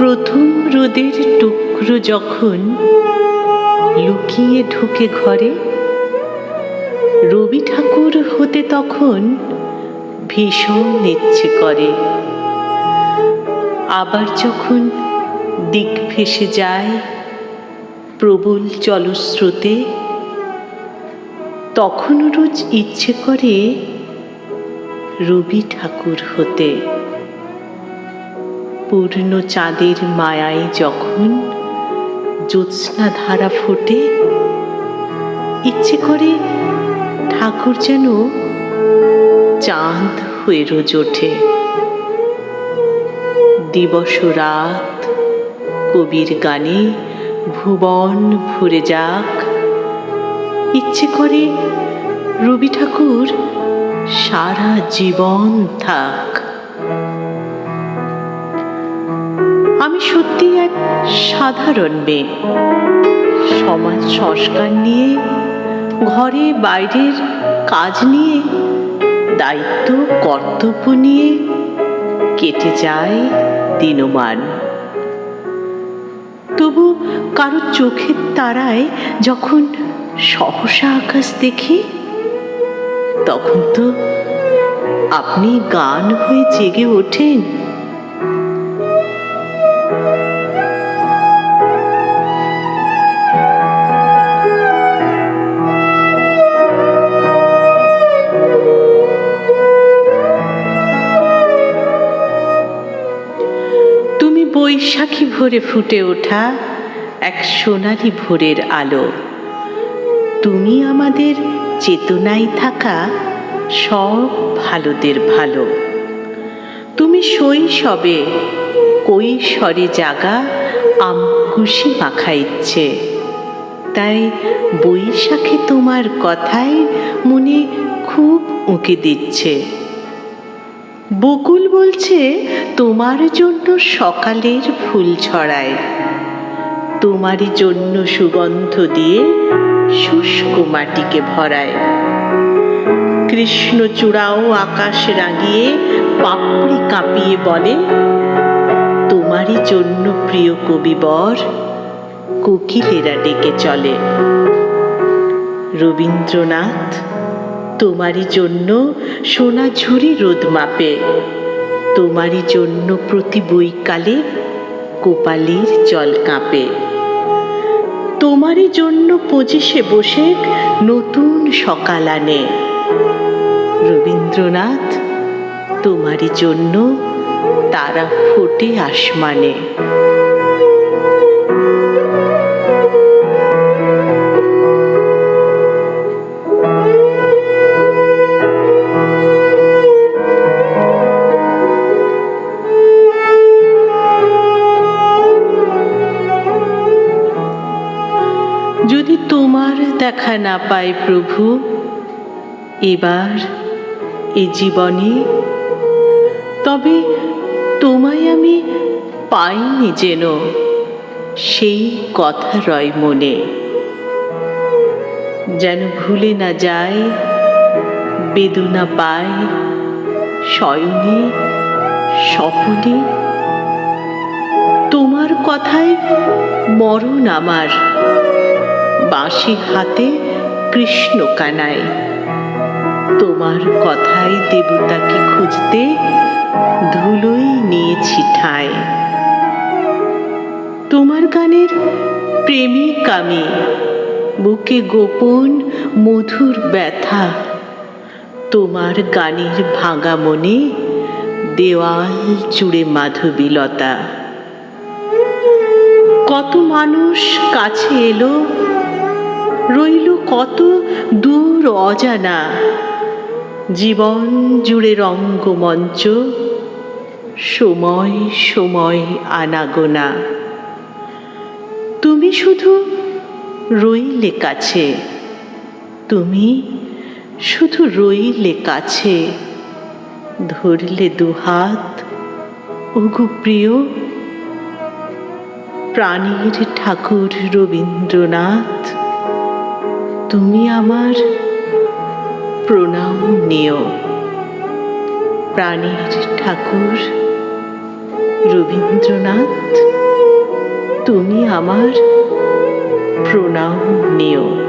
প্রথম রোদের টুকরো যখন লুকিয়ে ঢোকে ঘরে, রবি ঠাকুর হতে তখন ভীষণ ইচ্ছে করে। আবার যখন দিক ভেসে যায় প্রবল জলস্রোতে, তখনও রোজ ইচ্ছে করে রবি ঠাকুর হতে। পূর্ণ চাঁদের মায়ায় যখন জ্যোৎস্না ধারা ফোটে, ইচ্ছে করে ঠাকুর যেন চাঁদ হয়ে রোজ ওঠে। দিবস রাত কবির গানে ভুবন ভরে যাক, ইচ্ছে করে রবি ঠাকুর সারা জীবন থাক। আমি সত্যি এক সাধারণ মেয়ে, সমাজ সংস্কার নিয়ে, ঘরে বাইরের কাজ নিয়ে, দায়িত্ব কর্তব্য নিয়ে কেটে যায় দিনমান। তবু কারো চোখের তারায় যখন সহসা আকাশ দেখি, তখন তো আপনি গান হয়ে জেগে ওঠেন। বৈশাখী ভোরে ফুটে ওঠা এক সোনালি ভোরের আলো, তুমি আমাদের চেতনায় থাকা সব ভালোদের ভালো। তুমি শৈশবে কৈশোরে জাগা আমকুশি মাখা ইচ্ছে, তাই বৈশাখে তোমার কথাই মনে খুব উঁকে দিচ্ছে। বকুল বলছে তোমার জন্য সকালের ফুল ছড়ায়, তোমারই জন্য সুগন্ধ দিয়ে শুষ্ক মাটিকে ভরায়। কৃষ্ণচূড়াও আকাশ রাঙিয়ে পাপড়ি কাঁপিয়ে বলে, তোমারই জন্য প্রিয় কবিবর কোকিলেরা ডেকে চলে। রবীন্দ্রনাথ তোমারই জন্য সোনা ঝুরি রোদ মাপে, তোমারই জন্য প্রতি বৈকালে কোপালের জল কাঁপে। তোমারই জন্য 25শে বৈশাখ নতুন সকাল আনে। রবীন্দ্রনাথ তোমারই জন্য তারা ফোটে আসমানে। যদি তোমার দেখা না পাই প্রভু এবার এ জীবনে, তবে তোমায় আমি পাইনি যেন সেই কথা রয় মনে। যেন ভুলে না যায় বেদনা পায় শয়নে স্বপনে, তোমার কথায় মরণ আমার বাঁশি হাতে কৃষ্ণ কানায়। তোমার কথায় দেবতাকে খুঁজতে ধুলোই নিয়েছি ঠাঁই। তোমার গানের প্রেমিক আমি, বুকে গোপন মধুর ব্যথা। তোমার গানের ভাঙা মনে দেওয়াল জুড়ে মাধবীলতা। কত মানুষ কাছে এলো, রইল কত দূর অজানা। জীবন জুড়ে রঙ্গমঞ্চ, সময় সময় আনাগোনা। তুমি শুধু রইলে কাছে, তুমি শুধু রইলে কাছে। ধরলে দুহাত ওগো প্রিয়, প্রাণীর ঠাকুর রবীন্দ্রনাথ, তুমি আমার প্রণাম নিও। প্রাণীর ঠাকুর রবীন্দ্রনাথ, তুমি আমার প্রণাম নিও।